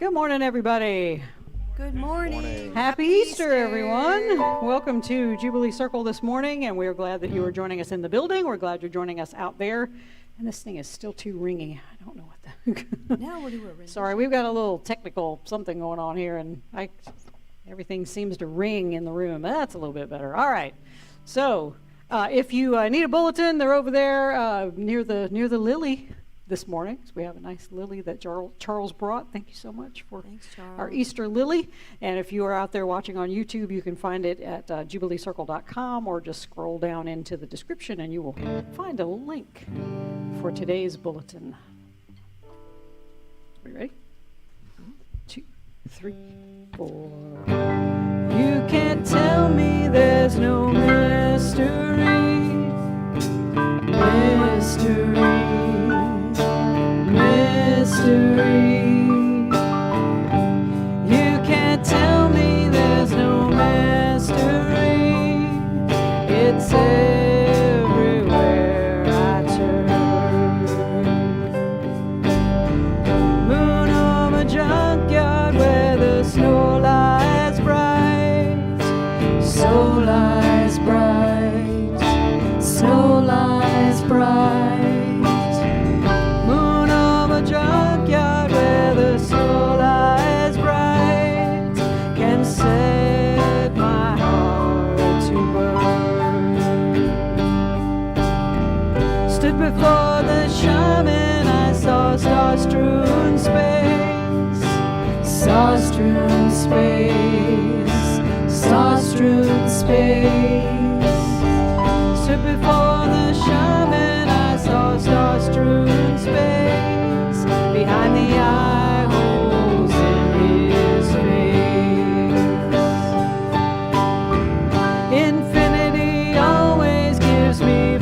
Good morning, everybody. Good morning. Happy Easter, everyone. Welcome to Jubilee Circle this morning, and we're glad that you are joining us in the building. We're glad you're joining us out there. And this thing is still too ringy. I don't know what the... Now we'll do a ring. Sorry, we've got a little technical something going on here, and everything seems to ring in the room. That's a little bit better. All right. So if you need a bulletin, they're over there near the lily this morning. So we have a nice lily that Charles brought. Thank you so much for our Easter lily. And if you are out there watching on YouTube, you can find it at jubileecircle.com or just scroll down into the description and you will find a link for today's bulletin. Are we ready? 1, 2, 3, 4. You can't tell me there's no mystery. You can't tell me there's no mystery. It's everywhere I turn. Moon of a junkyard where the snow lies bright. So lies bright. Snow lies bright. Before the shaman, I saw star-strewn space, star-strewn space, star-strewn space. Stood before the shaman, I saw star-strewn space, behind the eye holes in his face. Infinity always gives me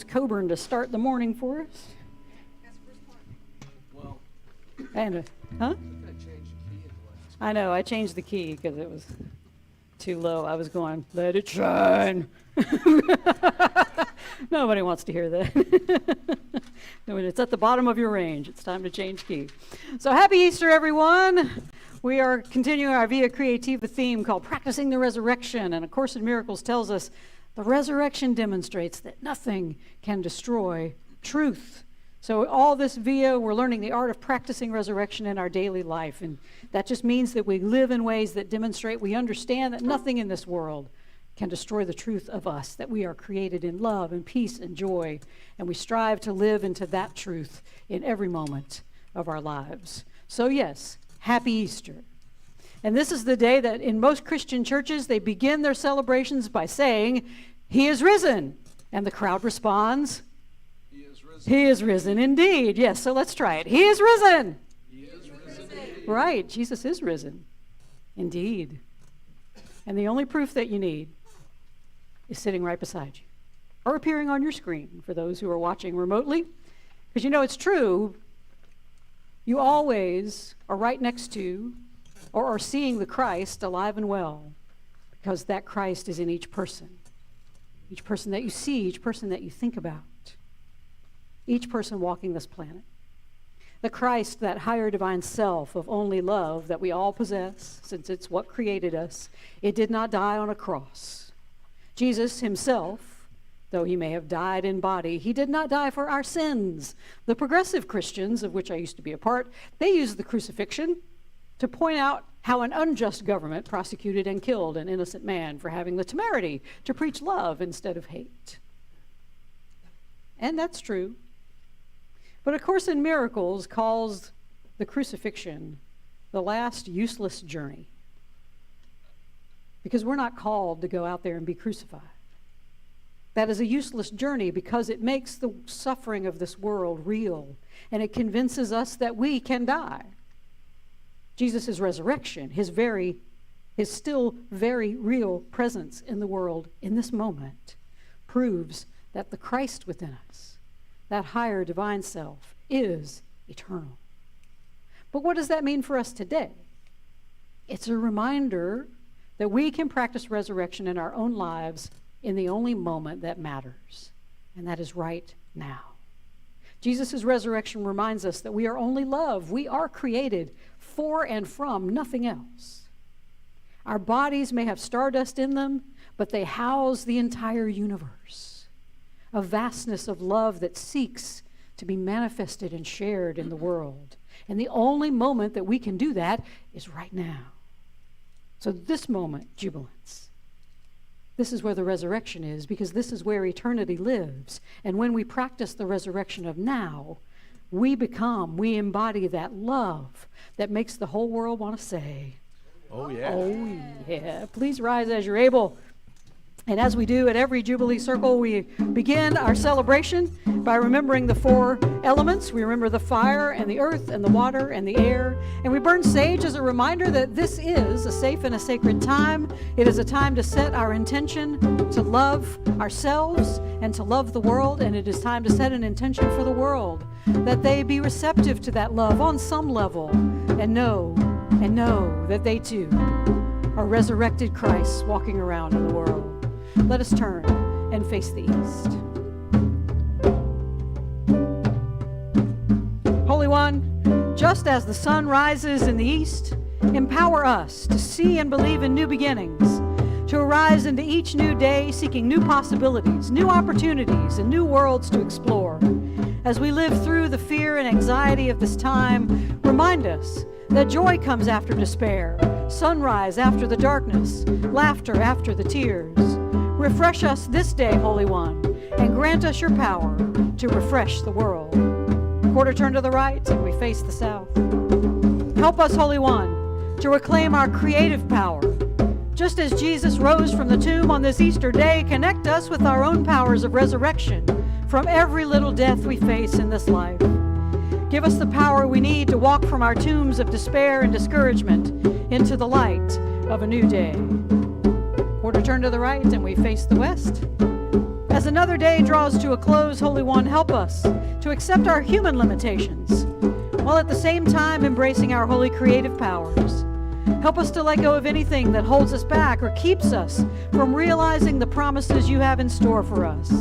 Coburn to start the morning for us. Well, and I know, I changed the key because it was too low. I was going, let it shine. Nobody wants to hear that. When it's at the bottom of your range, it's time to change key. So happy Easter, everyone. We are continuing our VIA Creativa theme called Practicing the Resurrection. And A Course in Miracles tells us The resurrection demonstrates that nothing can destroy truth. So all this VIA, we're learning the art of practicing resurrection in our daily life. And that just means that we live in ways that demonstrate we understand that nothing in this world can destroy the truth of us, that we are created in love and peace and joy. And we strive to live into that truth in every moment of our lives. So yes, happy Easter. And this is the day that in most Christian churches, they begin their celebrations by saying, "He is risen." And the crowd responds, "He is risen indeed." Yes, so let's try it. He is risen. He is risen indeed. Right, Jesus is risen indeed. And the only proof that you need is sitting right beside you or appearing on your screen for those who are watching remotely. Because you know it's true, you always are right next to or are seeing the Christ alive and well, because that Christ is in each person that you see, each person that you think about, each person walking this planet. The Christ, that higher divine self of only love that we all possess, since it's what created us, it did not die on a cross. Jesus himself, though he may have died in body, he did not die for our sins. The progressive Christians, of which I used to be a part, they use the crucifixion to point out how an unjust government prosecuted and killed an innocent man for having the temerity to preach love instead of hate. And that's true. But A Course in Miracles calls the crucifixion the last useless journey, because we're not called to go out there and be crucified. That is a useless journey because it makes the suffering of this world real, and it convinces us that we can die. Jesus' resurrection, his still very real presence in the world in this moment, proves that the Christ within us, that higher divine self, is eternal. But what does that mean for us today? It's a reminder that we can practice resurrection in our own lives in the only moment that matters, and that is right now. Jesus' resurrection reminds us that we are only love. We are created for and from nothing else. Our bodies may have stardust in them, but they house the entire universe, a vastness of love that seeks to be manifested and shared in the world. And the only moment that we can do that is right now. So this moment, jubilance. This is where the resurrection is, because this is where eternity lives. And when we practice the resurrection of now, we embody that love that makes the whole world want to say, "Oh yeah." "Oh yeah." Please rise as you're able. And as we do at every Jubilee Circle, we begin our celebration by remembering the four elements. We remember the fire and the earth and the water and the air. And we burn sage as a reminder that this is a safe and a sacred time. It is a time to set our intention to love ourselves and to love the world. And it is time to set an intention for the world, that they be receptive to that love on some level and know that they too are resurrected Christs walking around in the world. Let us turn and face the east. Holy One, just as the sun rises in the east, empower us to see and believe in new beginnings, to arise into each new day seeking new possibilities, new opportunities, and new worlds to explore. As we live through the fear and anxiety of this time, remind us that joy comes after despair, sunrise after the darkness, laughter after the tears. Refresh us this day, Holy One, and grant us your power to refresh the world. Quarter turn to the right, and we face the south. Help us, Holy One, to reclaim our creative power. Just as Jesus rose from the tomb on this Easter day, connect us with our own powers of resurrection from every little death we face in this life. Give us the power we need to walk from our tombs of despair and discouragement into the light of a new day. Quarter turn to the right, and we face the west. As another day draws to a close, Holy One, help us to accept our human limitations, while at the same time embracing our holy creative powers. Help us to let go of anything that holds us back or keeps us from realizing the promises you have in store for us.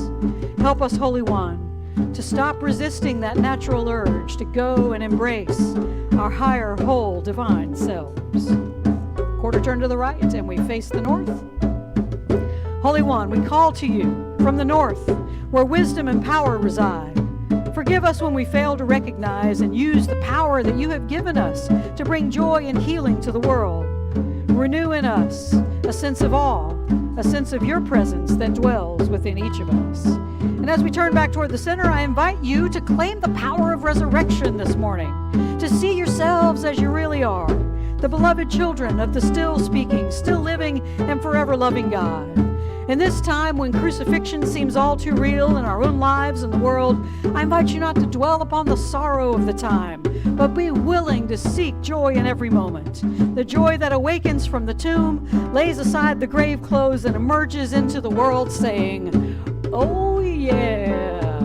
Help us, Holy One, to stop resisting that natural urge to go and embrace our higher, whole, divine selves. Quarter turn to the right, and we face the north. Holy One, we call to you from the north, where wisdom and power reside. Forgive us when we fail to recognize and use the power that you have given us to bring joy and healing to the world. Renew in us a sense of awe, a sense of your presence that dwells within each of us. And as we turn back toward the center, I invite you to claim the power of resurrection this morning, to see yourselves as you really are, the beloved children of the still speaking, still living, and forever loving God. In this time when crucifixion seems all too real in our own lives and the world, I invite you not to dwell upon the sorrow of the time, but be willing to seek joy in every moment. The joy that awakens from the tomb, lays aside the grave clothes, and emerges into the world saying, oh yeah.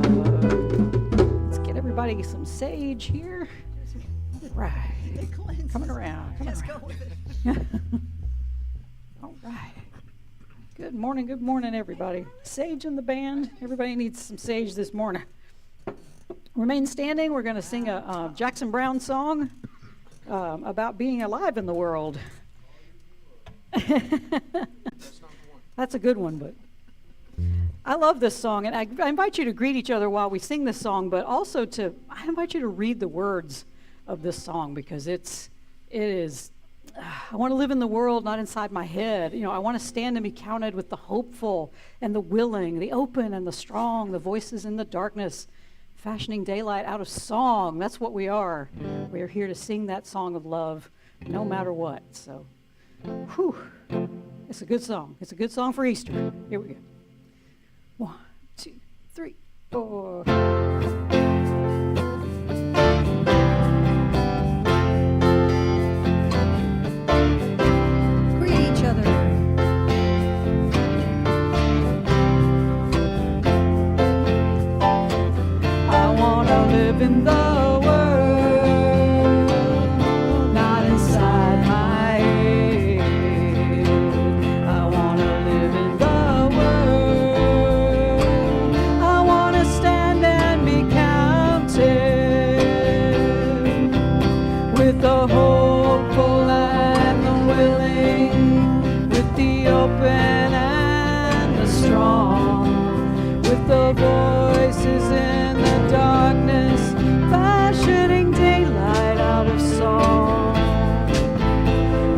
Let's get everybody some sage here. Right. Coming around. All right. Good morning, everybody. Sage in the band. Everybody needs some sage this morning. Remain standing. We're going to sing a Jackson Browne song about being alive in the world. That's a good one, but I love this song, and I invite you to greet each other while we sing this song, but also I invite you to read the words of this song, because it is. I want to live in the world, not inside my head. I want to stand and be counted with the hopeful and the willing, the open and the strong, the voices in the darkness, fashioning daylight out of song. That's what we are. We are here to sing that song of love, no matter what. So, it's a good song. It's a good song for Easter. Here we go. 1, 2, 3, 4. In the world, not inside my head. I want to live in the world. I want to stand and be counted with the hopeful and the willing, with the open and the strong, with the voices in the darkness, fashioning daylight out of song,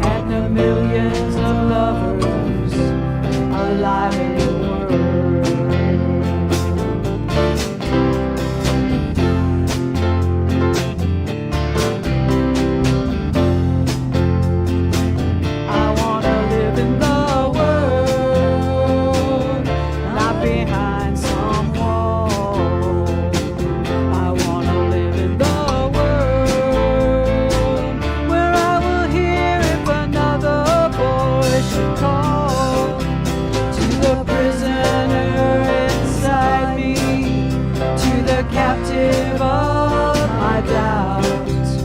and the millions of lovers alive in the I want to live in the world, not behind some wall. I want to live in the world where I will hear if another voice should call to the prisoner inside me, to the captive of my doubts,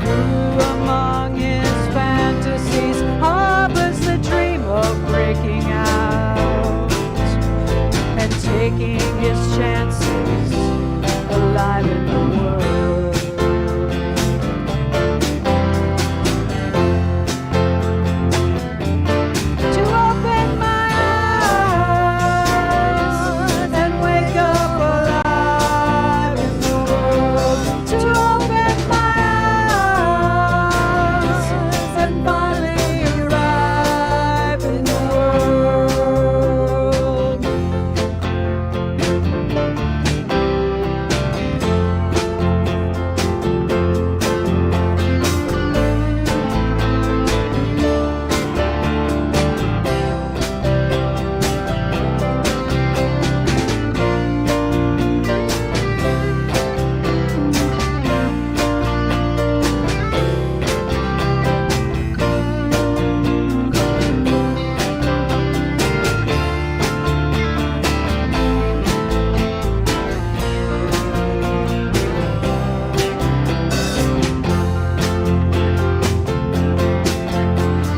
who among his fantasies harbors the dream of breaking out and taking his chances alive in the world. To open my eyes and wake up alive in the world. To open my eyes and finally arrive in the world.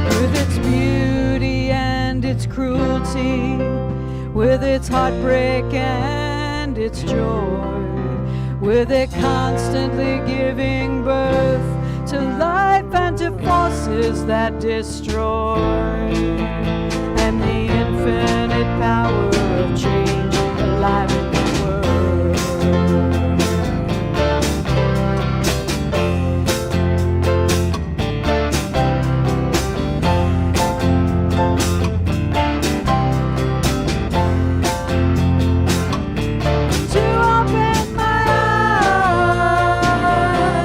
With its beauty and its cruelty, with its heartbreak and its joy, with it constantly giving birth to life and to forces that destroy, and the infinite power of change alive in the world. To open my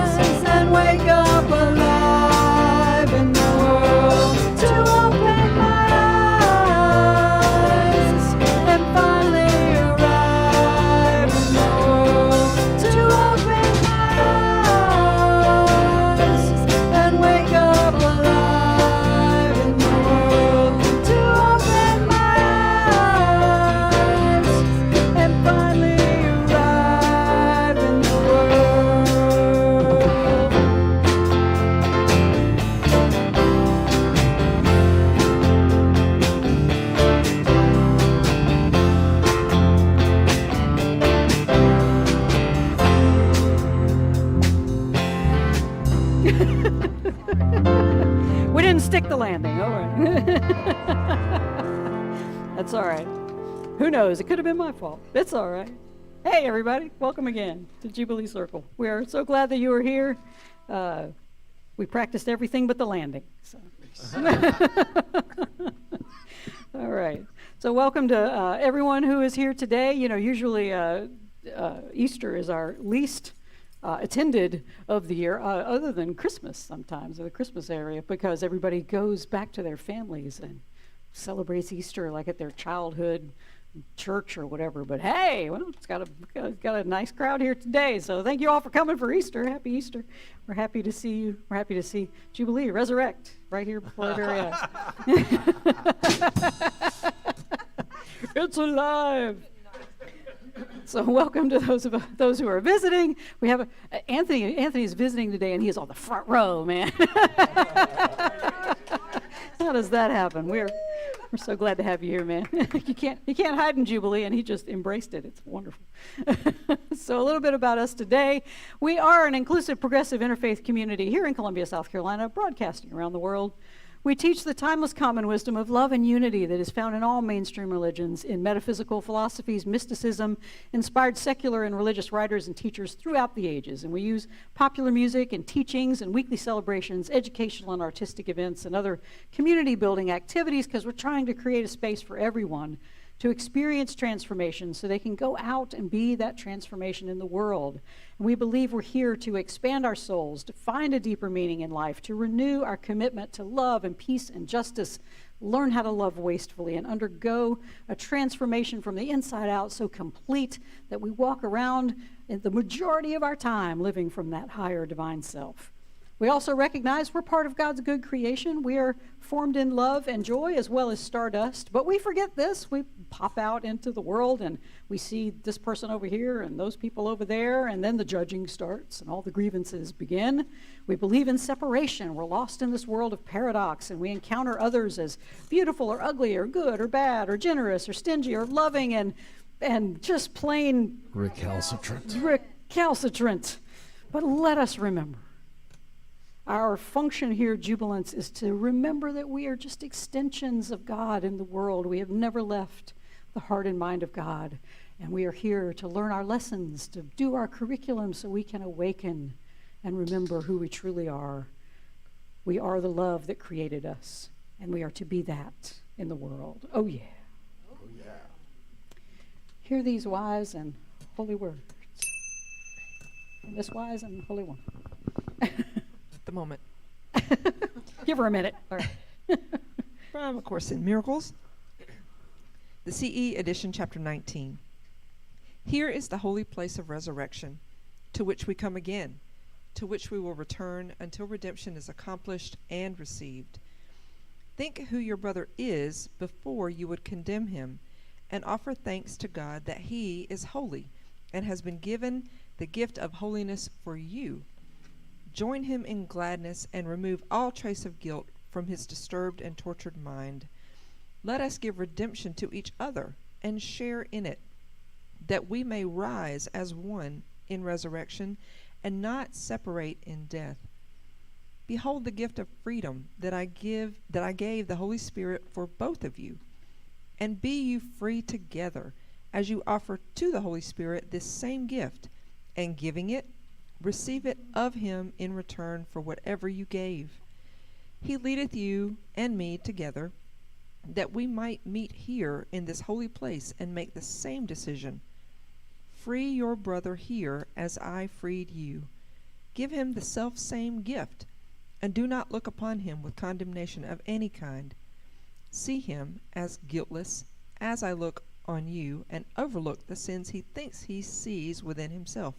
eyes and wake up alive in the world. To open my eyes and finally arrive in the world. To open my eyes and wake up alive in the world. To open my eyes and finally arrive in the world. We didn't stick the landing. All right. That's all right. Who knows? It could have been my fault. It's all right. Hey, everybody. Welcome again to Jubilee Circle. We are so glad that you are here. We practiced everything but the landing. So. All right. So welcome to everyone who is here today. You know, usually Easter is our least attended of the year, other than Christmas sometimes, or the Christmas area, because everybody goes back to their families and celebrates Easter like at their childhood church or whatever. But hey, well, it's got a nice crowd here today. So thank you all for coming for Easter. Happy Easter. We're happy to see you. We're happy to see Jubilee resurrect right here before our very eyes. It's alive. So welcome to those who are visiting. We have Anthony. Anthony's visiting today, and he is on the front row, man. How does that happen? We're so glad to have you here, man. You can't hide in Jubilee, and he just embraced it. It's wonderful. So a little bit about us today. We are an inclusive, progressive interfaith community here in Columbia, South Carolina, broadcasting around the world. We teach the timeless common wisdom of love and unity that is found in all mainstream religions, in metaphysical philosophies, mysticism, inspired secular and religious writers and teachers throughout the ages. And we use popular music and teachings and weekly celebrations, educational and artistic events, and other community-building activities because we're trying to create a space for everyone to experience transformation so they can go out and be that transformation in the world. And we believe we're here to expand our souls, to find a deeper meaning in life, to renew our commitment to love and peace and justice, learn how to love wastefully, and undergo a transformation from the inside out so complete that we walk around the majority of our time living from that higher divine self. We also recognize we're part of God's good creation. We are formed in love and joy as well as stardust. But we forget this. We pop out into the world and we see this person over here and those people over there, and then the judging starts and all the grievances begin. We believe in separation. We're lost in this world of paradox, and we encounter others as beautiful or ugly or good or bad or generous or stingy or loving and just plain recalcitrant. But let us remember, our function here at Jubilance is to remember that we are just extensions of God in the world. We have never left the heart and mind of God. And we are here to learn our lessons, to do our curriculum so we can awaken and remember who we truly are. We are the love that created us, and we are to be that in the world. Oh, yeah. Oh, yeah. Hear these wise and holy words. And this wise and holy one. The moment. Give her a minute. All right. From A Course in Miracles, the CE edition, chapter 19. Here is the holy place of resurrection, to which we come again, to which we will return until redemption is accomplished and received. Think who your brother is before you would condemn him, and offer thanks to God that he is holy and has been given the gift of holiness for you. Join him in gladness and remove all trace of guilt from his disturbed and tortured mind. Let us give redemption to each other and share in it, that we may rise as one in resurrection and not separate in death. Behold the gift of freedom that I gave the Holy Spirit for both of you, and be you free together, as you offer to the Holy Spirit this same gift, and giving it, receive it of him in return for whatever you gave. He leadeth you and me together, that we might meet here in this holy place and make the same decision. Free your brother here as I freed you. Give him the self-same gift, and do not look upon him with condemnation of any kind. See him as guiltless as I look on you, and overlook the sins he thinks he sees within himself.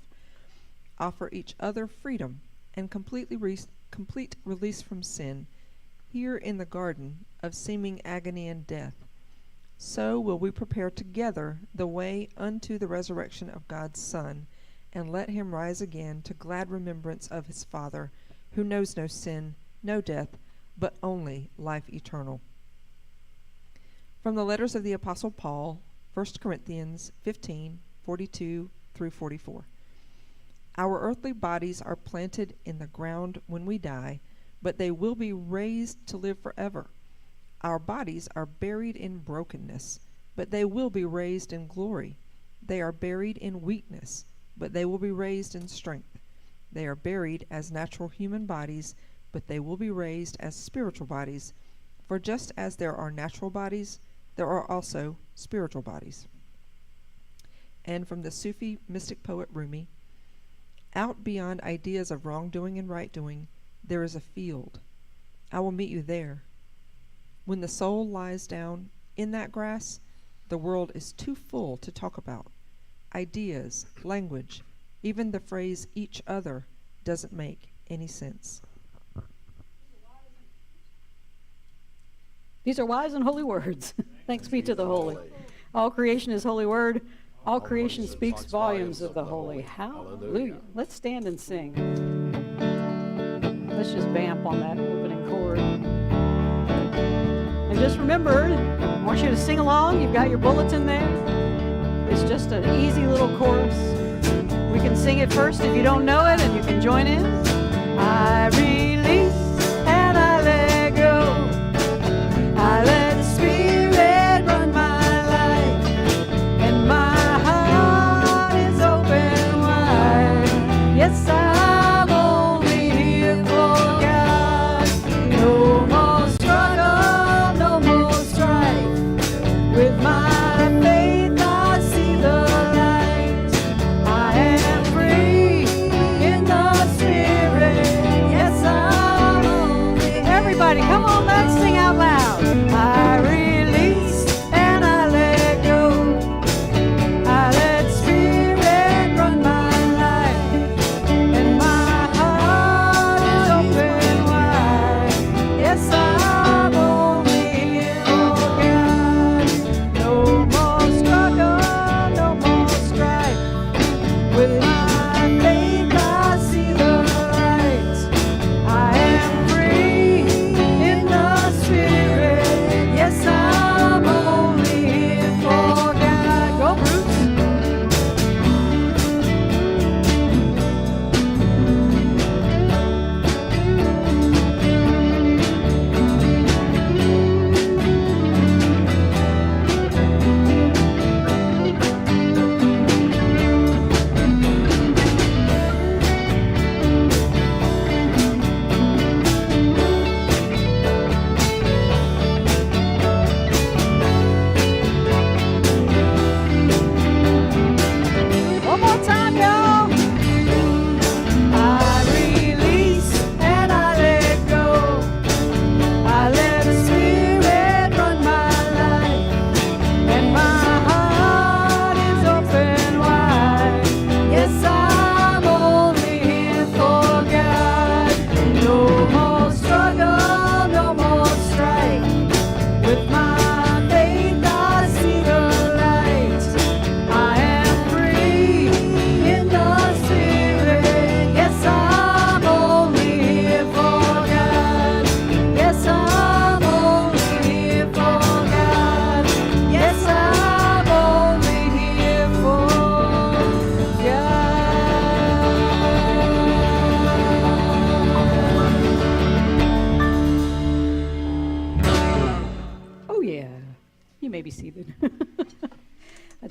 Offer each other freedom and complete release from sin, here in the garden of seeming agony and death. So will we prepare together the way unto the resurrection of God's Son, and let him rise again to glad remembrance of his Father, who knows no sin, no death, but only life eternal. From the letters of the Apostle Paul, 1 Corinthians 15:42 through 44. Our earthly bodies are planted in the ground when we die, but they will be raised to live forever. Our bodies are buried in brokenness, but they will be raised in glory. They are buried in weakness, but they will be raised in strength. They are buried as natural human bodies, but they will be raised as spiritual bodies. For just as there are natural bodies, there are also spiritual bodies. And from the Sufi mystic poet Rumi, out beyond ideas of wrongdoing and right doing, there is a field. I will meet you there. When the soul lies down in that grass, the world is too full to talk about. Ideas, language, even the phrase each other doesn't make any sense. These are wise and holy words. Thanks be to the holy. All creation is holy word. All creation speaks volumes of the holy. Hallelujah. Let's stand and sing. Let's just vamp on that opening chord. And just remember, I want you to sing along. You've got your bulletin there. It's just an easy little chorus. We can sing it first if you don't know it, and you can join in. I release and I let go. I let the Spirit run my life, and my heart is open wide. Yes, I'm only here for God. No more struggle, no more strife. With my faith I see the light. I am free in the Spirit. Yes, I'm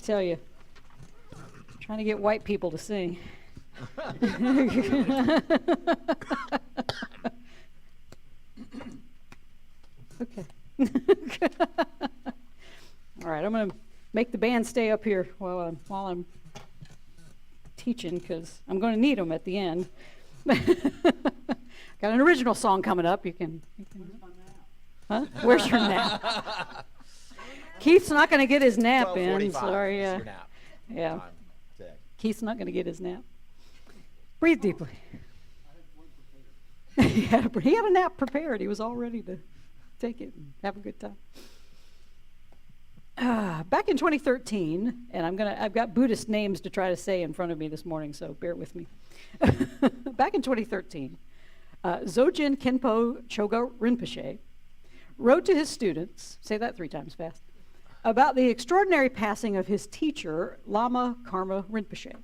tell you, trying to get white people to sing. Okay. All right, I'm going to make the band stay up here while I'm teaching, because I'm going to need them at the end. Got an original song coming up. You can huh? Where's your nap? Keith's not going to get his nap in. Sorry. Your nap. Yeah. Time today. Keith's not going to get his nap. Breathe deeply. He had a nap prepared. He was all ready to take it and have a good time. Back in 2013, and I've got Buddhist names to try to say in front of me this morning, so bear with me. Back in 2013, Dzogchen Khenpo Choga Rinpoche wrote to his students, say that 3 times fast, about the extraordinary passing of his teacher, Lama Karma Rinpoche.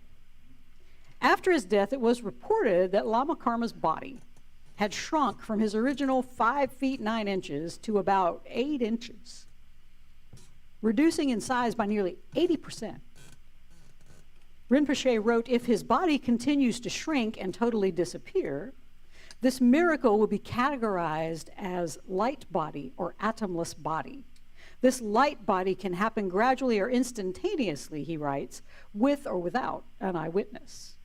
After his death, it was reported that Lama Karma's body had shrunk from his original 5 feet 9 inches to about 8 inches, reducing in size by nearly 80%. Rinpoche wrote, if his body continues to shrink and totally disappear, this miracle will be categorized as light body or atomless body. This light body can happen gradually or instantaneously, he writes, with or without an eyewitness.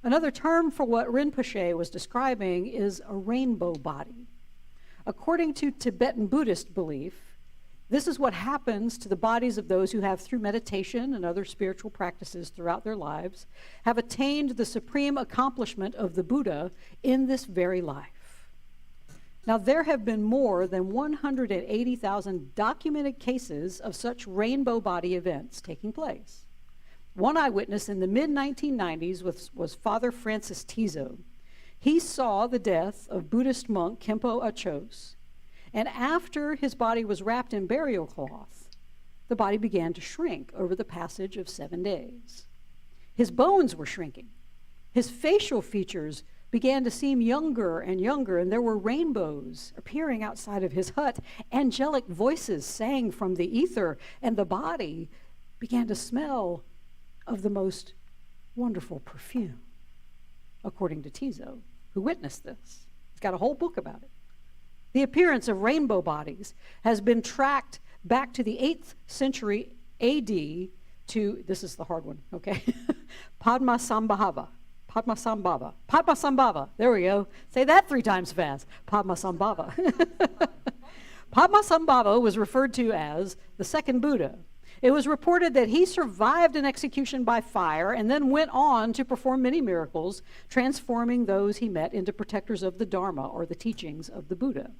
Another term for what Rinpoche was describing is a rainbow body. According to Tibetan Buddhist belief, this is what happens to the bodies of those who have, through meditation and other spiritual practices throughout their lives, have attained the supreme accomplishment of the Buddha in this very life. Now, there have been more than 180,000 documented cases of such rainbow body events taking place. One eyewitness in the mid-1990s was Father Francis Tizo. He saw the death of Buddhist monk Khenpo Achos, and after his body was wrapped in burial cloth, the body began to shrink over the passage of 7 days. His bones were shrinking. His facial features began to seem younger and younger, and there were rainbows appearing outside of his hut. Angelic voices sang from the ether, and the body began to smell of the most wonderful perfume, according to Tizo, who witnessed this. He's got a whole book about it. The appearance of rainbow bodies has been tracked back to the 8th century AD to, this is the hard one, okay, Padmasambhava. There we go. Say that 3 times fast. Padmasambhava. Padmasambhava was referred to as the second Buddha. It was reported that he survived an execution by fire and then went on to perform many miracles, transforming those he met into protectors of the Dharma, or the teachings of the Buddha.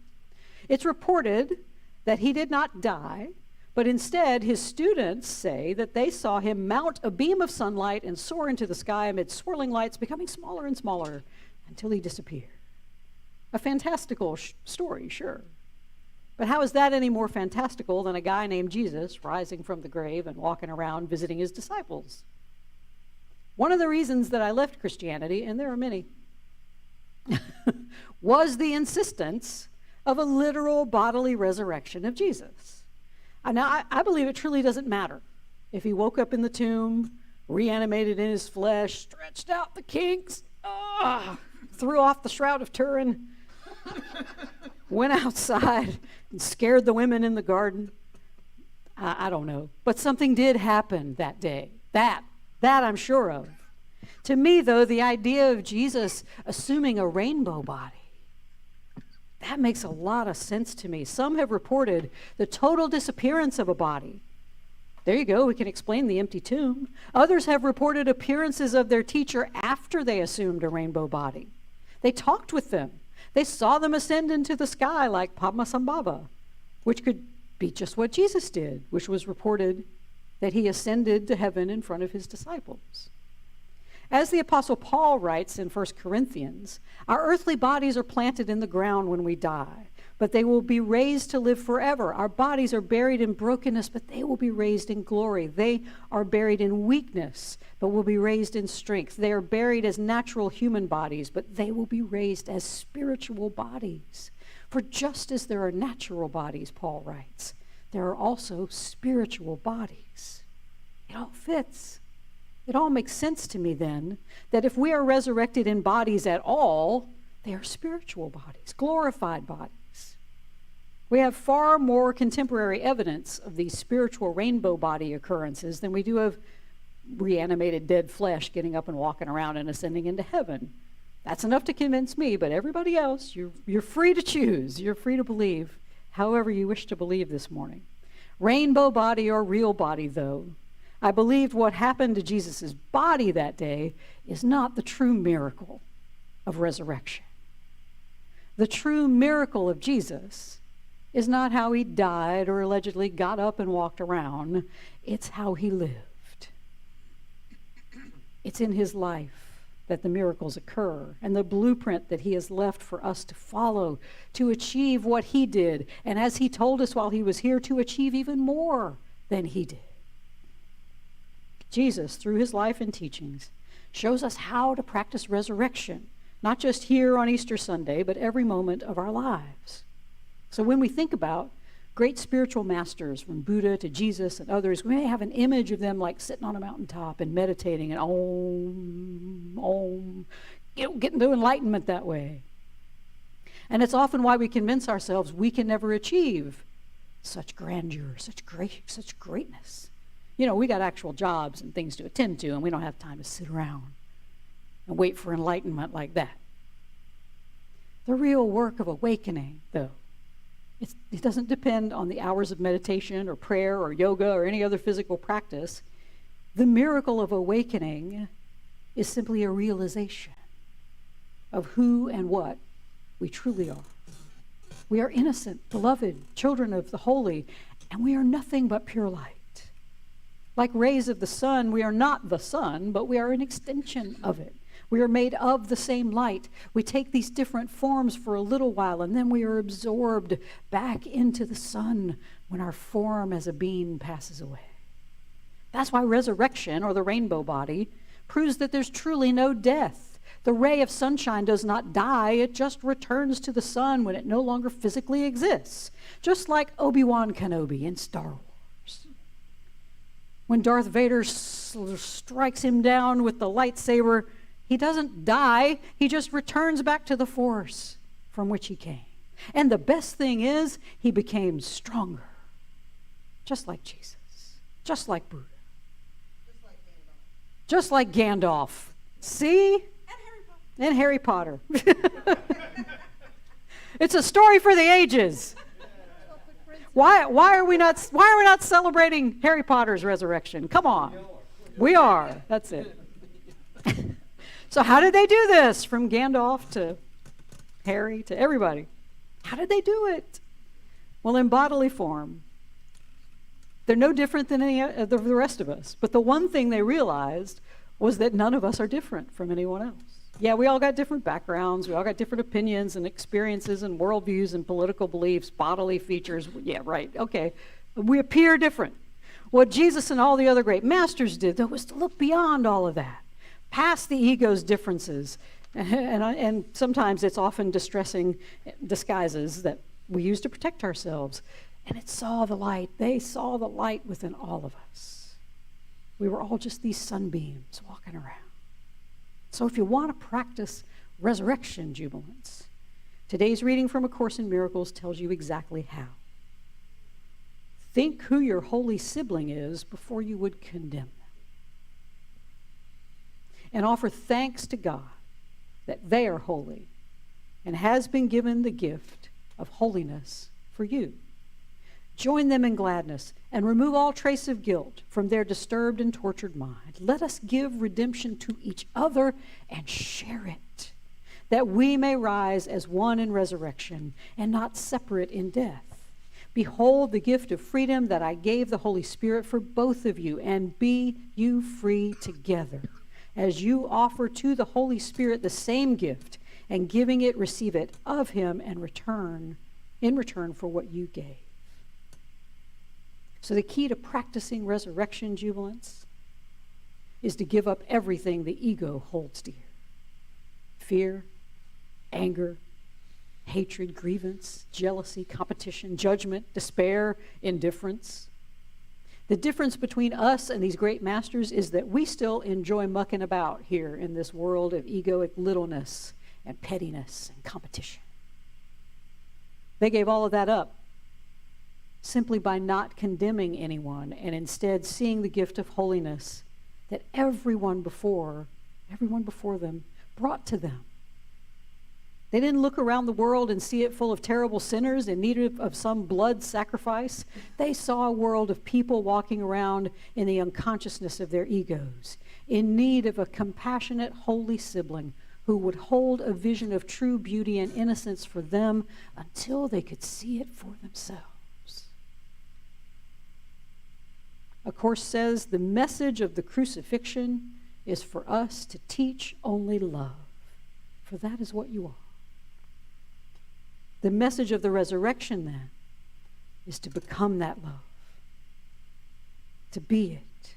It's reported that he did not die, but instead his students say that they saw him mount a beam of sunlight and soar into the sky amid swirling lights, becoming smaller and smaller until he disappeared. A fantastical story, sure. But how is that any more fantastical than a guy named Jesus rising from the grave and walking around visiting his disciples? One of the reasons that I left Christianity, and there are many, was the insistence of a literal bodily resurrection of Jesus. Now, I believe it truly doesn't matter if he woke up in the tomb, reanimated in his flesh, stretched out the kinks, threw off the Shroud of Turin, went outside and scared the women in the garden. I don't know. But something did happen that day. That I'm sure of. To me, though, the idea of Jesus assuming a rainbow body, that makes a lot of sense to me. Some have reported the total disappearance of a body. There you go, we can explain the empty tomb. Others have reported appearances of their teacher after they assumed a rainbow body. They talked with them. They saw them ascend into the sky like Padmasambhava, which could be just what Jesus did, which was reported that he ascended to heaven in front of his disciples. As the Apostle Paul writes in 1 Corinthians, our earthly bodies are planted in the ground when we die, but they will be raised to live forever. Our bodies are buried in brokenness, but they will be raised in glory. They are buried in weakness, but will be raised in strength. They are buried as natural human bodies, but they will be raised as spiritual bodies. For just as there are natural bodies, Paul writes, there are also spiritual bodies. It all fits. It all makes sense to me then that if we are resurrected in bodies at all, they are spiritual bodies, glorified bodies. We have far more contemporary evidence of these spiritual rainbow body occurrences than we do of reanimated dead flesh getting up and walking around and ascending into heaven. That's enough to convince me, but everybody else, you're free to choose. You're free to believe however you wish to believe this morning. Rainbow body or real body, though, I believed what happened to Jesus' body that day is not the true miracle of resurrection. The true miracle of Jesus is not how he died or allegedly got up and walked around. It's how he lived. It's in his life that the miracles occur, and the blueprint that he has left for us to follow, to achieve what he did, and as he told us while he was here, to achieve even more than he did. Jesus, through his life and teachings, shows us how to practice resurrection, not just here on Easter Sunday, but every moment of our lives. So when we think about great spiritual masters, from Buddha to Jesus and others, we may have an image of them like sitting on a mountaintop and meditating and getting to enlightenment that way. And it's often why we convince ourselves we can never achieve such grandeur, such greatness. You know, we got actual jobs and things to attend to, and we don't have time to sit around and wait for enlightenment like that. The real work of awakening, though, it doesn't depend on the hours of meditation or prayer or yoga or any other physical practice. The miracle of awakening is simply a realization of who and what we truly are. We are innocent, beloved, children of the holy, and we are nothing but pure light. Like rays of the sun, we are not the sun, but we are an extension of it. We are made of the same light. We take these different forms for a little while, and then we are absorbed back into the sun when our form as a being passes away. That's why resurrection, or the rainbow body, proves that there's truly no death. The ray of sunshine does not die. It just returns to the sun when it no longer physically exists, just like Obi-Wan Kenobi in Star Wars. When Darth Vader strikes him down with the lightsaber, he doesn't die. He just returns back to the force from which he came. And the best thing is, he became stronger, just like Jesus, just like Buddha, just like Gandalf. See? And Harry Potter. It's a story for the ages. Why are we not celebrating Harry Potter's resurrection? Come on. We are. That's it. So how did they do this? From Gandalf to Harry to everybody. How did they do it? Well, in bodily form. They're no different than any of the rest of us. But the one thing they realized was that none of us are different from anyone else. Yeah, we all got different backgrounds. We all got different opinions and experiences and worldviews and political beliefs, bodily features. Yeah, right. Okay. We appear different. What Jesus and all the other great masters did, though, was to look beyond all of that, past the ego's differences. And sometimes it's often distressing disguises that we use to protect ourselves. And it saw the light. They saw the light within all of us. We were all just these sunbeams walking around. So if you want to practice resurrection jubilance, today's reading from A Course in Miracles tells you exactly how. Think who your holy sibling is before you would condemn them. And offer thanks to God that they are holy and has been given the gift of holiness for you. Join them in gladness and remove all trace of guilt from their disturbed and tortured mind. Let us give redemption to each other and share it, that we may rise as one in resurrection and not separate in death. Behold the gift of freedom that I gave the Holy Spirit for both of you, and be you free together. As you offer to the Holy Spirit the same gift, and giving it, receive it of him and in return for what you gave. So the key to practicing resurrection jubilance is to give up everything the ego holds dear. Fear, anger, hatred, grievance, jealousy, competition, judgment, despair, indifference. The difference between us and these great masters is that we still enjoy mucking about here in this world of egoic littleness and pettiness and competition. They gave all of that up simply by not condemning anyone and instead seeing the gift of holiness that everyone before them brought to them. They didn't look around the world and see it full of terrible sinners in need of some blood sacrifice. They saw a world of people walking around in the unconsciousness of their egos, in need of a compassionate, holy sibling who would hold a vision of true beauty and innocence for them until they could see it for themselves. A Course says the message of the crucifixion is for us to teach only love, for that is what you are. The message of the resurrection, then, is to become that love, to be it.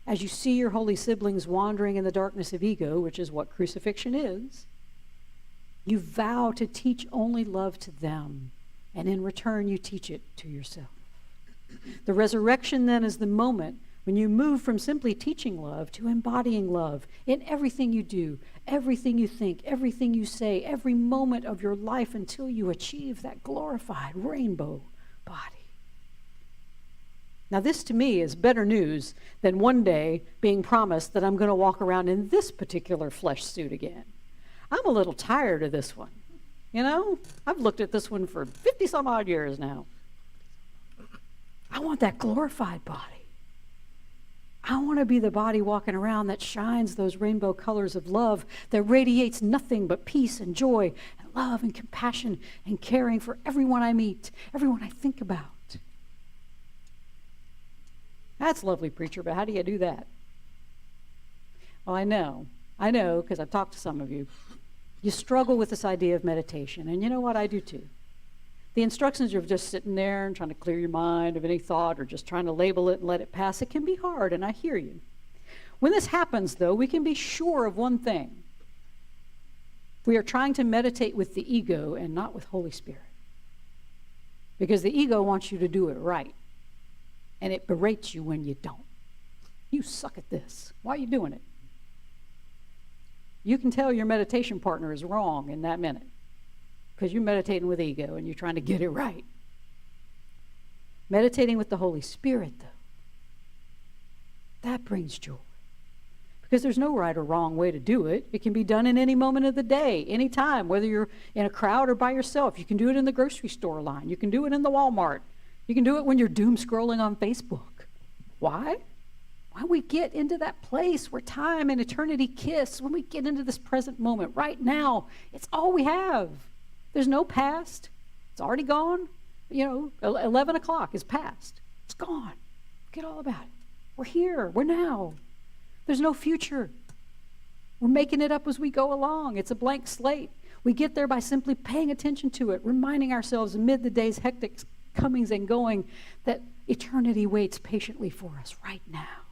As you see your holy siblings wandering in the darkness of ego, which is what crucifixion is, you vow to teach only love to them, and in return you teach it to yourself. The resurrection, then, is the moment when you move from simply teaching love to embodying love in everything you do, everything you think, everything you say, every moment of your life until you achieve that glorified rainbow body. Now, this to me is better news than one day being promised that I'm going to walk around in this particular flesh suit again. I'm a little tired of this one. You know, I've looked at this one for 50 some odd years now. I want that glorified body. I want to be the body walking around that shines those rainbow colors of love, that radiates nothing but peace and joy and love and compassion and caring for everyone I meet, everyone I think about. That's lovely, preacher, but how do you do that? Well, I know, because I've talked to some of you. You struggle with this idea of meditation, and you know what? I do too. The instructions of just sitting there and trying to clear your mind of any thought or just trying to label it and let it pass, it can be hard, and I hear you. When this happens, though, we can be sure of one thing. We are trying to meditate with the ego and not with Holy Spirit. Because the ego wants you to do it right, and it berates you when you don't. You suck at this. Why are you doing it? You can tell your meditation partner is wrong in that minute, because you're meditating with ego and you're trying to get it right. Meditating with the Holy Spirit, though, that brings joy. Because there's no right or wrong way to do it. It can be done in any moment of the day, any time, whether you're in a crowd or by yourself. You can do it in the grocery store line. You can do it in the Walmart. You can do it when you're doom scrolling on Facebook. Why? When we get into that place where time and eternity kiss, when we get into this present moment, right now, it's all we have. There's no past. It's already gone. 11 o'clock is past. It's gone. Forget all about it. We're here. We're now. There's no future. We're making it up as we go along. It's a blank slate. We get there by simply paying attention to it, reminding ourselves amid the day's hectic comings and going that eternity waits patiently for us right now,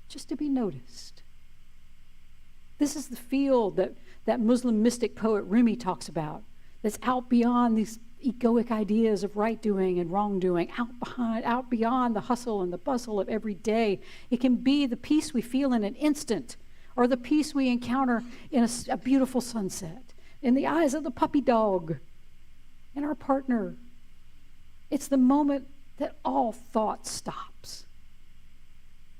just to be noticed. This is the field that Muslim mystic poet Rumi talks about, that's out beyond these egoic ideas of right doing and wrong doing, out beyond the hustle and the bustle of every day. It can be the peace we feel in an instant, or the peace we encounter in a beautiful sunset, in the eyes of the puppy dog, in our partner. It's the moment that all thought stops.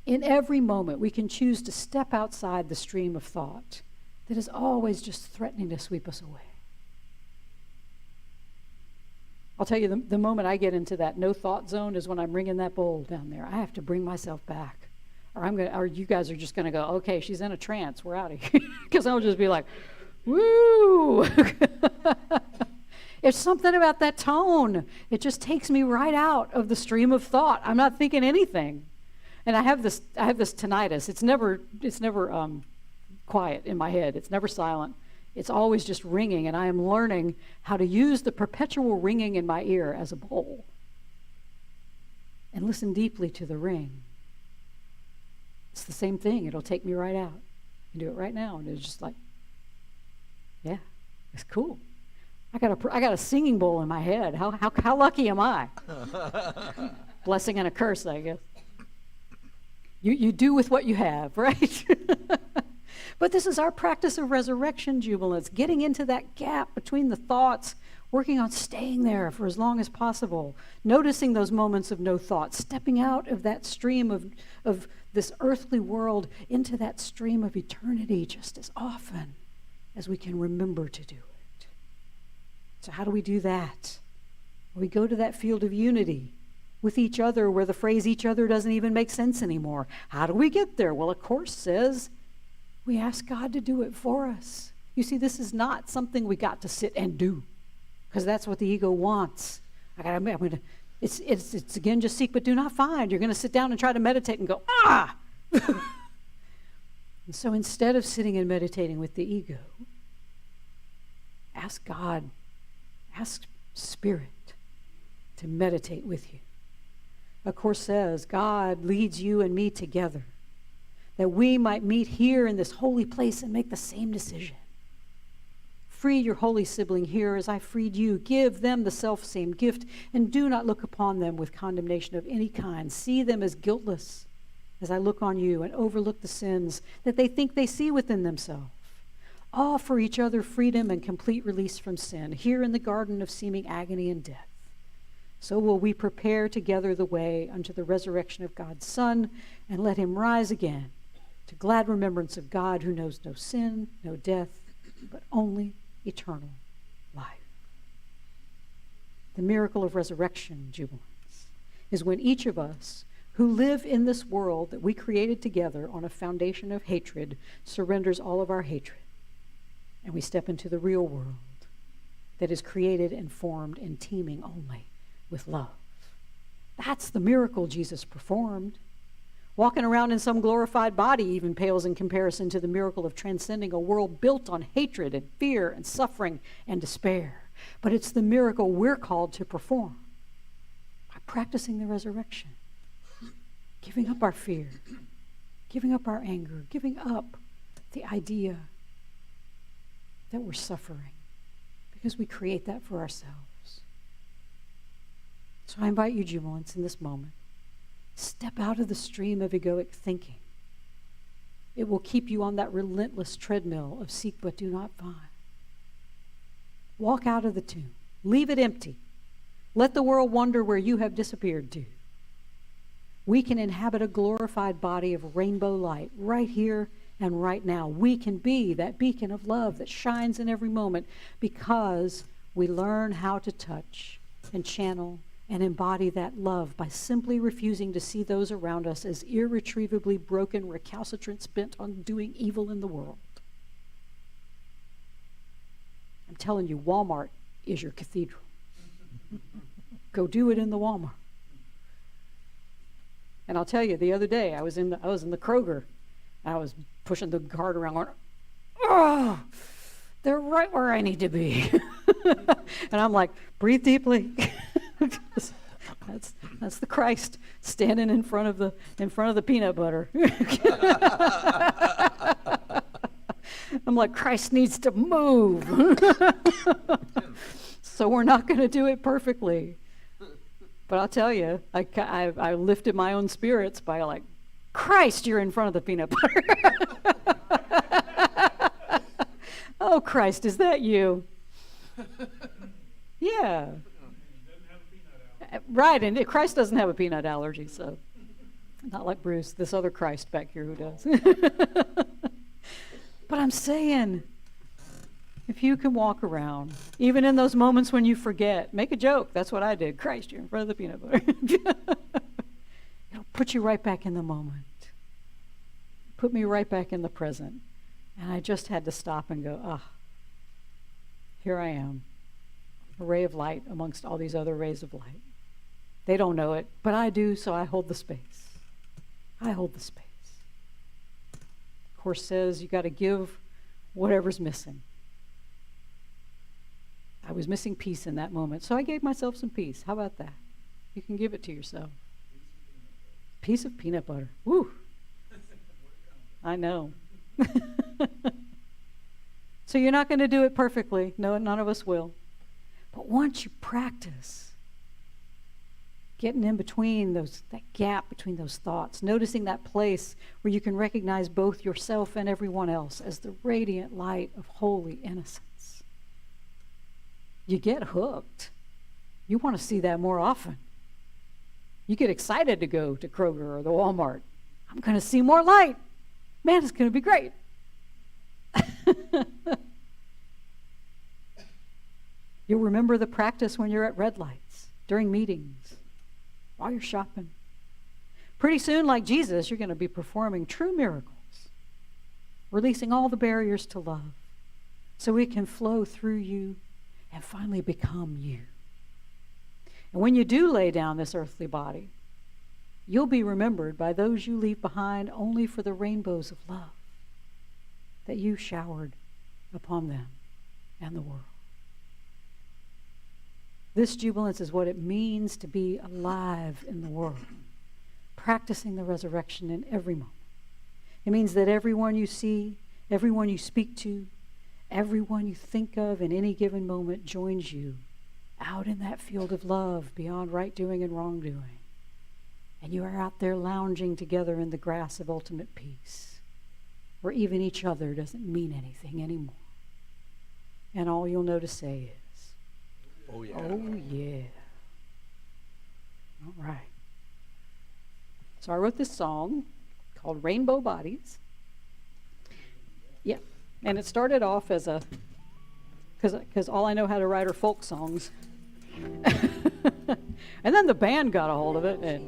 In every moment, we can choose to step outside the stream of thought that is always just threatening to sweep us away. I'll tell you, the moment I get into that no thought zone is when I'm ringing that bowl down there. I have to bring myself back, or you guys are just going to go, okay, she's in a trance, we're out of here, because I'll just be like, woo. It's something about that tone. It just takes me right out of the stream of thought. I'm not thinking anything. And I have this tinnitus. It's never quiet in my head. It's never silent. It's always just ringing, and I am learning how to use the perpetual ringing in my ear as a bowl and listen deeply to the ring. It's the same thing. It'll take me right out. I can do it right now, and it's just like, yeah, it's cool. I got a singing bowl in my head. How lucky am I? Blessing and a curse, I guess. You do with what you have, right? But this is our practice of resurrection jubilance, getting into that gap between the thoughts, working on staying there for as long as possible, noticing those moments of no thought, stepping out of that stream of this earthly world into that stream of eternity just as often as we can remember to do it. So how do we do that? We go to that field of unity with each other where the phrase each other doesn't even make sense anymore. How do we get there? Well, a course says we ask God to do it for us. You see, this is not something we got to sit and do, because that's what the ego wants. It's again, just seek but do not find. You're going to sit down and try to meditate and go, ah! And so instead of sitting and meditating with the ego, ask God, ask Spirit to meditate with you. A course says God leads you and me together, that we might meet here in this holy place and make the same decision. Free your holy sibling here as I freed you. Give them the self-same gift, and do not look upon them with condemnation of any kind. See them as guiltless as I look on you, and overlook the sins that they think they see within themselves. Offer each other freedom and complete release from sin, here in the garden of seeming agony and death. So will we prepare together the way unto the resurrection of God's Son, and let him rise again to glad remembrance of God, who knows no sin, no death, but only eternal life. The miracle of resurrection jubilance is when each of us who live in this world that we created together on a foundation of hatred surrenders all of our hatred, and we step into the real world that is created and formed and teeming only with love. That's the miracle Jesus performed. Walking around in some glorified body even pales in comparison to the miracle of transcending a world built on hatred and fear and suffering and despair. But it's the miracle we're called to perform by practicing the resurrection, giving up our fear, giving up our anger, giving up the idea that we're suffering, because we create that for ourselves. So I invite you, jubilance, in this moment, step out of the stream of egoic thinking. It will keep you on that relentless treadmill of seek but do not find. Walk out of the tomb. Leave it empty. Let the world wonder where you have disappeared to. We can inhabit a glorified body of rainbow light right here and right now. We can be that beacon of love that shines in every moment because we learn how to touch and channel and embody that love by simply refusing to see those around us as irretrievably broken recalcitrants bent on doing evil in the world. I'm telling you, Walmart is your cathedral. Go do it in the Walmart. And I'll tell you, the other day I was in the Kroger, and I was pushing the cart around going, oh, they're right where I need to be. And I'm like, breathe deeply. That's the Christ standing in front of the peanut butter. I'm like, Christ needs to move. So we're not going to do it perfectly. But I'll tell you, I lifted my own spirits by like, Christ, you're in front of the peanut butter. Oh, Christ, is that you? Yeah. Right, and Christ doesn't have a peanut allergy, so not like Bruce, this other Christ back here who does. But I'm saying, if you can walk around, even in those moments when you forget, make a joke. That's what I did. Christ, you're in front of the peanut butter. It'll put you right back in the moment. Put me right back in the present. And I just had to stop and go, here I am, a ray of light amongst all these other rays of light. They don't know it, but I do, so I hold the space. I hold the space. The Course says you got to give whatever's missing. I was missing peace in that moment, so I gave myself some peace. How about that? You can give it to yourself. Piece of peanut butter. Woo! I know. So you're not going to do it perfectly. No, none of us will. But once you practice, Getting in between that gap between those thoughts, noticing that place where you can recognize both yourself and everyone else as the radiant light of holy innocence. You get hooked. You want to see that more often. You get excited to go to Kroger or the Walmart. I'm going to see more light. Man, it's going to be great. You'll remember the practice when you're at red lights, during meetings, while you're shopping. Pretty soon, like Jesus, you're going to be performing true miracles, releasing all the barriers to love so it can flow through you and finally become you. And when you do lay down this earthly body, you'll be remembered by those you leave behind only for the rainbows of love that you showered upon them and the world. This jubilance is what it means to be alive in the world, practicing the resurrection in every moment. It means that everyone you see, everyone you speak to, everyone you think of in any given moment joins you out in that field of love beyond right doing and wrong doing. And you are out there lounging together in the grass of ultimate peace, where even each other doesn't mean anything anymore. And all you'll know to say is, Oh, yeah. oh, yeah. All right. So I wrote this song called Rainbow Bodies. Yeah. And it started off as because all I know how to write are folk songs. And then the band got a hold of it, and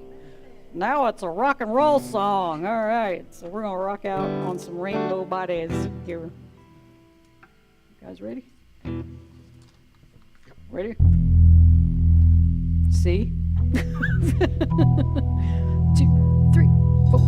now it's a rock and roll song. All right. So we're going to rock out on some Rainbow Bodies here. You guys ready? Ready? C. 2, 3, 4.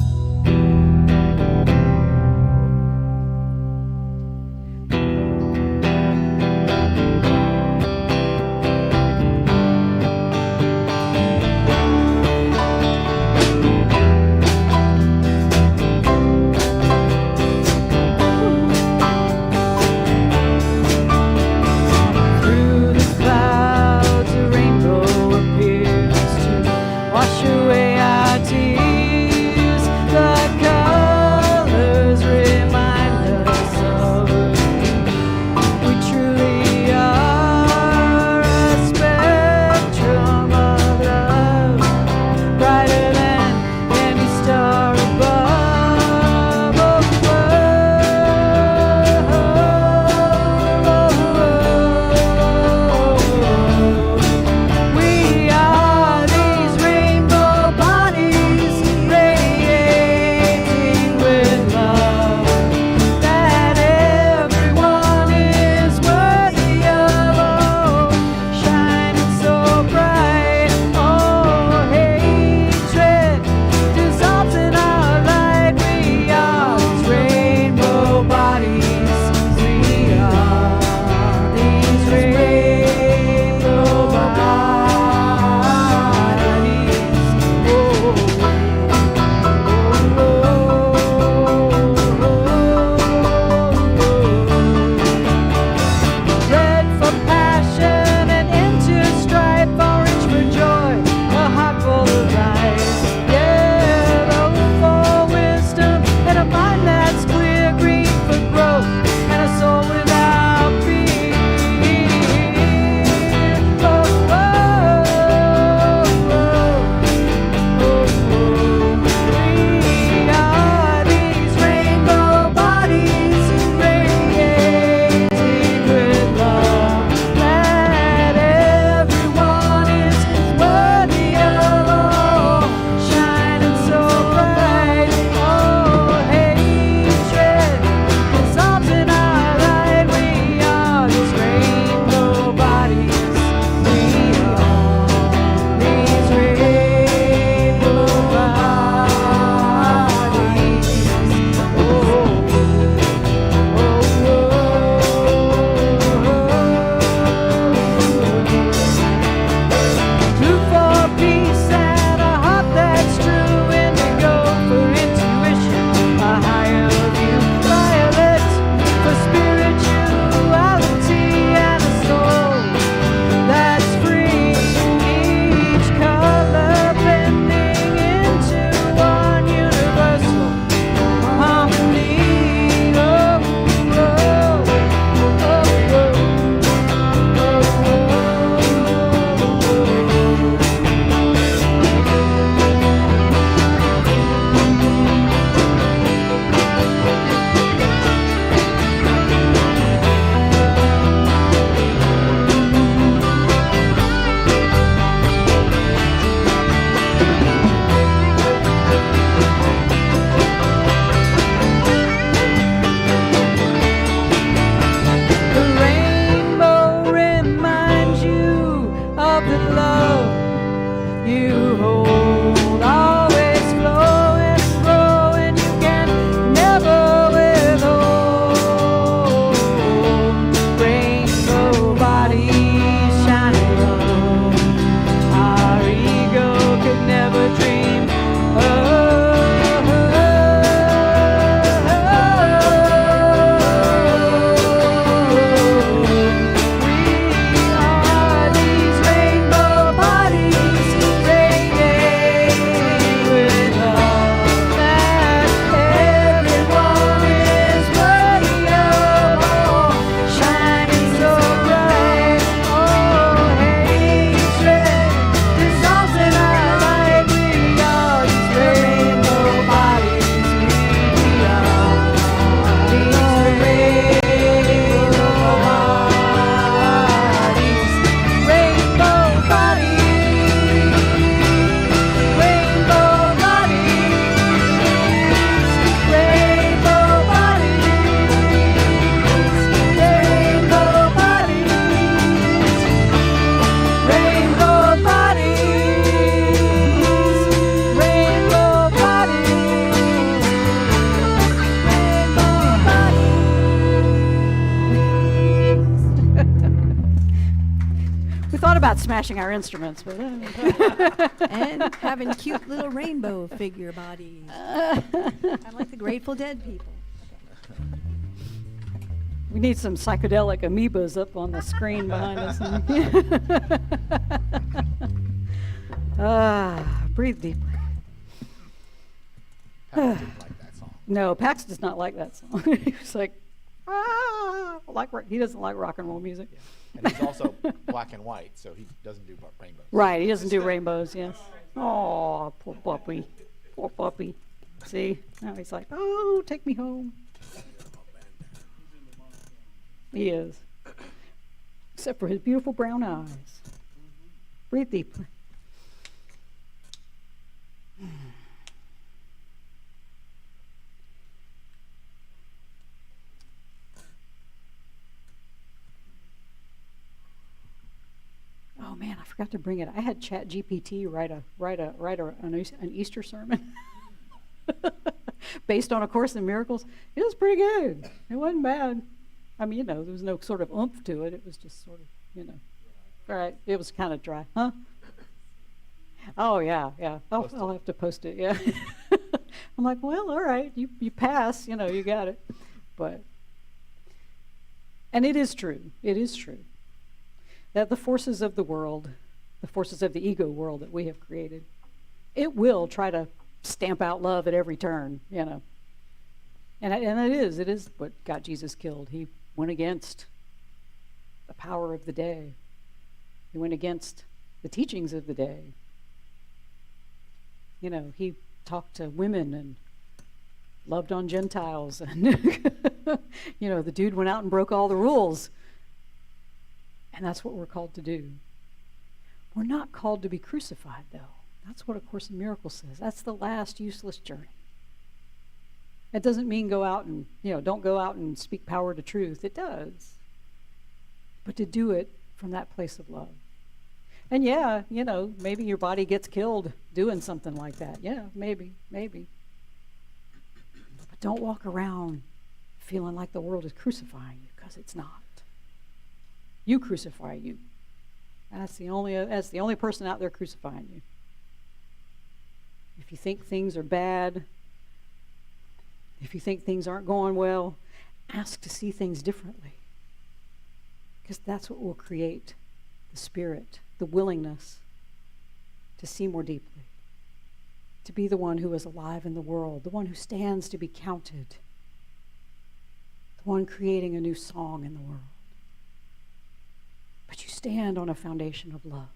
Through the clouds, a rainbow appears to wash away our about smashing our instruments, but And having cute little rainbow figure bodies. Kind of like the Grateful Dead people. we need some psychedelic amoebas up on the screen behind us. Breathe deeply. Pax didn't like that song. No, Pax does not like that song. He's like, he doesn't like rock and roll music. Yeah. And he's also black and white, so he doesn't do rainbows. Right, he doesn't do rainbows, yes. Oh, poor puppy. Poor puppy. See? Now he's like, oh, take me home. He is. Except for his beautiful brown eyes. Breathe deeply. Oh man, I forgot to bring it. I had Chat GPT write an Easter sermon based on A Course in Miracles. It was pretty good. It wasn't bad. I mean, there was no sort of oomph to it. It was just sort of, all right. It was kind of dry, huh? Oh yeah. I'll have to post it. Yeah. I'm like, well, all right. You pass. You got it. And it is true. It is true that the forces of the world, the forces of the ego world that we have created, it will try to stamp out love at every turn, And it is what got Jesus killed. He went against the power of the day. He went against the teachings of the day. He talked to women and loved on Gentiles. And, the dude went out and broke all the rules. And that's what we're called to do. We're not called to be crucified, though. That's what A Course in Miracles says. That's the last useless journey. It doesn't mean go out and, don't go out and speak power to truth. It does. But to do it from that place of love. And yeah, maybe your body gets killed doing something like that. Yeah, maybe. But don't walk around feeling like the world is crucifying you, because it's not. You crucify you. That's the only person out there crucifying you. If you think things are bad, if you think things aren't going well, ask to see things differently. Because that's what will create the spirit, the willingness to see more deeply, to be the one who is alive in the world, the one who stands to be counted, the one creating a new song in the world. But you stand on a foundation of love,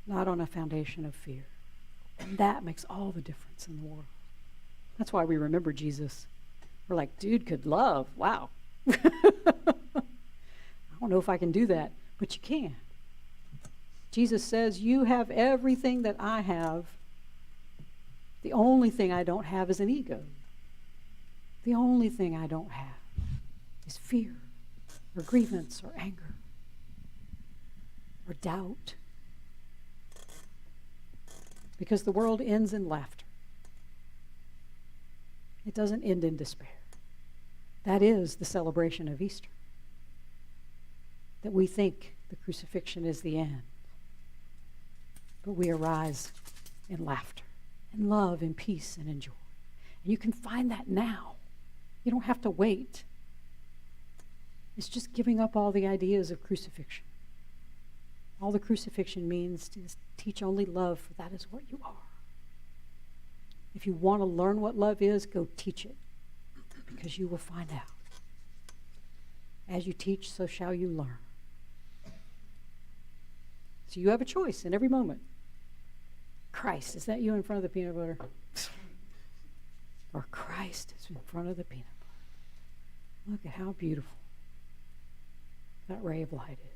not on a foundation of fear. And that makes all the difference in the world. That's why we remember Jesus. We're like, dude could love. Wow. I don't know if I can do that, but you can. Jesus says, you have everything that I have. The only thing I don't have is an ego. The only thing I don't have is fear or grievance or anger or doubt. Because the world ends in laughter. It doesn't end in despair. That is the celebration of Easter. That we think the crucifixion is the end. But we arise in laughter, in love, in peace, and in joy. And you can find that now. You don't have to wait. It's just giving up all the ideas of crucifixion. All the crucifixion means is teach only love, for that is what you are. If you want to learn what love is, go teach it, because you will find out. As you teach, so shall you learn. So you have a choice in every moment. Christ, is that you in front of the peanut butter? Or Christ is in front of the peanut butter. Look at how beautiful that ray of light is.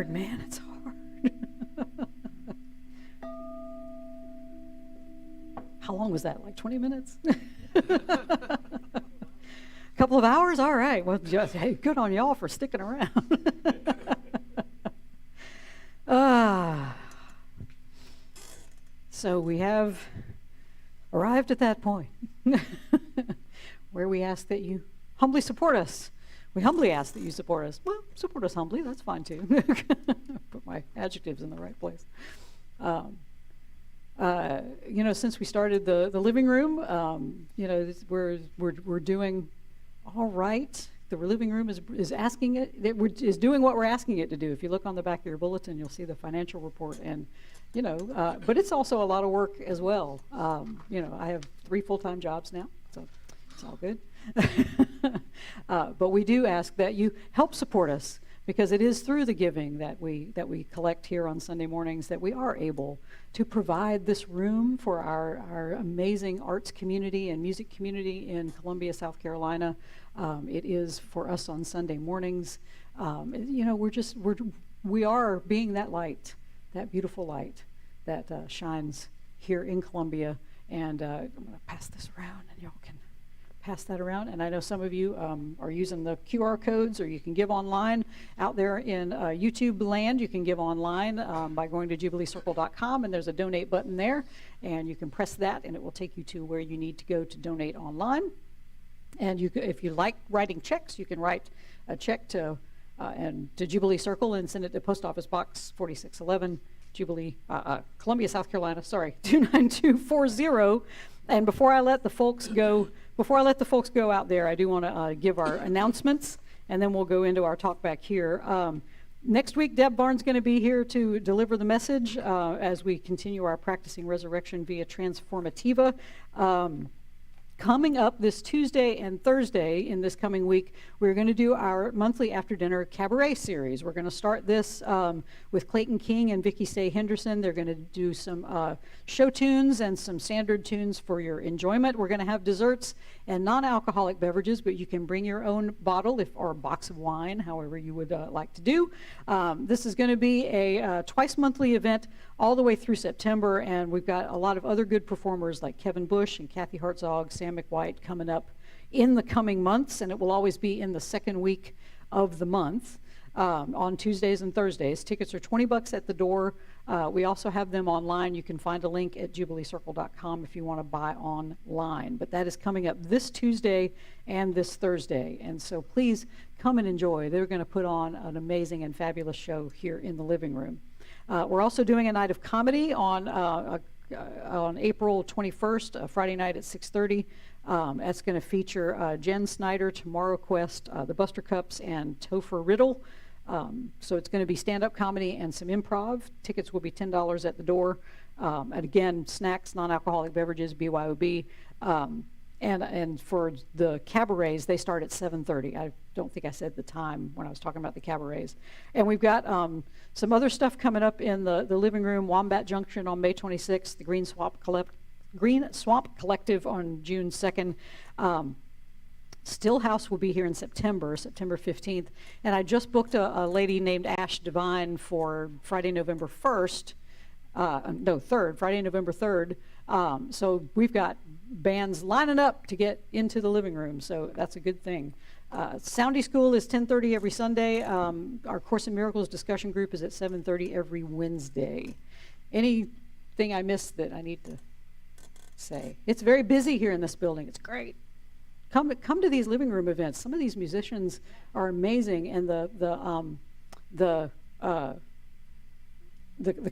hard, man. It's hard. How long was that? Like 20 minutes? A couple of hours? All right. Well, just, hey, good on y'all for sticking around. So we have arrived at that point where we ask that you humbly support us. We humbly ask that you support us. Well, support us humbly. That's fine, too. Put my adjectives in the right place. Since we started the living room, we're doing all right. The living room is asking is doing what we're asking it to do. If you look on the back of your bulletin, you'll see the financial report, and but it's also a lot of work as well. I have 3 full-time jobs now, so it's all good. But we do ask that you help support us, because it is through the giving that we collect here on Sunday mornings that we are able to provide this room for our amazing arts community and music community in Columbia, South Carolina. It is for us on Sunday mornings. We are being that light, that beautiful light that shines here in Columbia. And I'm going to pass this around, and y'all can pass that around. And I know some of you are using the QR codes, or you can give online. Out there in YouTube land, you can give online by going to jubileecircle.com, and there's a donate button there, and you can press that, and it will take you to where you need to go to donate online. And if you like writing checks, you can write a check to Jubilee Circle and send it to Post Office Box 4611, Jubilee, Columbia, South Carolina, 29240. And before I let the folks go out there, I do want to give our announcements, and then we'll go into our talk back here. Next week, Deb Barnes going to be here to deliver the message as we continue our Practicing Resurrection via Transformativa. Coming up this Tuesday and Thursday in this coming week, we're going to do our monthly after dinner cabaret series. We're going to start this with Clayton King and Vicki Stay Henderson. They're going to do some show tunes and some standard tunes for your enjoyment. We're going to have desserts and non-alcoholic beverages, but you can bring your own bottle or a box of wine, however you would like to do. This is going to be a twice monthly event all the way through September, and we've got a lot of other good performers like Kevin Bush and Kathy Hartzog, Sam McWhite coming up in the coming months, and it will always be in the second week of the month on Tuesdays and Thursdays. Tickets are $20 at the door. We also have them online. You can find a link at jubileecircle.com if you want to buy online. But that is coming up this Tuesday and this Thursday, and so please come and enjoy. They're going to put on an amazing and fabulous show here in the living room. We're also doing a night of comedy on April 21st, Friday night at 6:30. That's going to feature Jen Snyder, Tomorrow Quest, the Buster Cups, and Topher Riddle. So it's going to be stand-up comedy and some improv. Tickets will be $10 at the door. And again, snacks, non-alcoholic beverages, BYOB. And for the cabarets, they start at 7:30. I don't think I said the time when I was talking about the cabarets. And we've got some other stuff coming up in the living room. Wombat Junction on May 26th, the Green Swamp Collective on June 2nd. Stillhouse will be here in September 15th. And I just booked a lady named Ash Devine for Friday, November 3rd. Friday, November 3rd. So we've got bands lining up to get into the living room, so that's a good thing. Soundy School is 10:30 every Sunday. Our Course in Miracles discussion group is at 7:30 every Wednesday. Anything I missed that I need to say? It's very busy here in this building. It's great. Come to these living room events. Some of these musicians are amazing, and the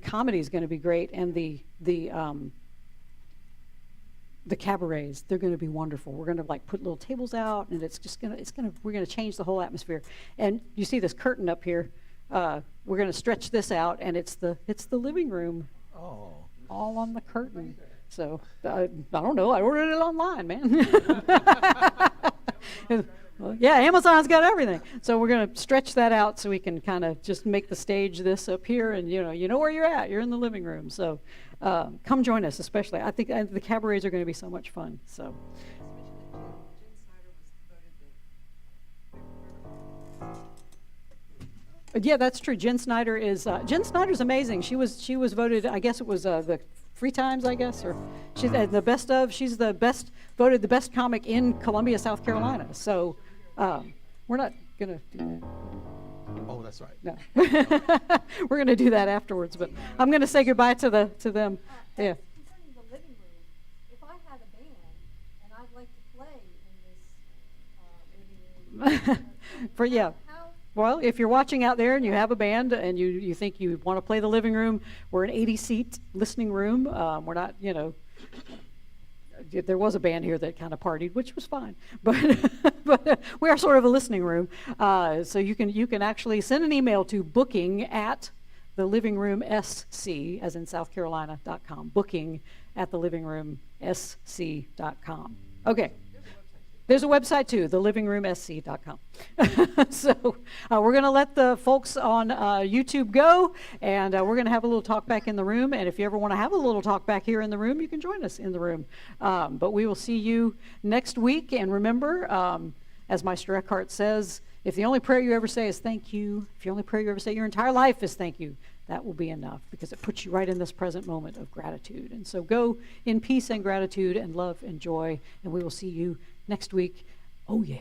comedy is going to be great, and the cabarets, they're going to be wonderful. We're going to put little tables out, and we're going to change the whole atmosphere. And you see this curtain up here. We're going to stretch this out, and it's the living room. Oh. All on the curtain. So I don't know. I ordered it online, man. Well, yeah, Amazon's got everything. So we're going to stretch that out so we can kind of just make the stage this up here, and you know where you're at. You're in the living room. So come join us, especially. I think the cabarets are going to be so much fun. So. Yeah, that's true. Jen Snyder's amazing. She was voted, I guess it was the 3 times, I guess, or she's the best of. She's voted the best comic in Columbia, South Carolina. So we're not gonna do that. Oh, that's right. No, we're gonna do that afterwards. But I'm gonna say goodbye to them. Yeah. Concerning the living room, if I had a band and I'd like to play in this living room, how Well, if you're watching out there and you have a band and you think you want to play the living room, we're an 80-seat listening room. We're not, there was a band here that kind of partied, which was fine, but we are sort of a listening room. So you can actually send an email to booking@thelivingroomsc, as in South Carolina.com. Booking@thelivingroomsc.com. Okay. There's a website too, thelivingroomsc.com. So we're going to let the folks on YouTube go, and we're going to have a little talk back in the room. And if you ever want to have a little talk back here in the room, you can join us in the room. But we will see you next week. And remember, as Meister Eckhart says, if the only prayer you ever say is thank you, if the only prayer you ever say your entire life is thank you, that will be enough, because it puts you right in this present moment of gratitude. And so go in peace and gratitude and love and joy, and we will see you next week. Oh, yeah.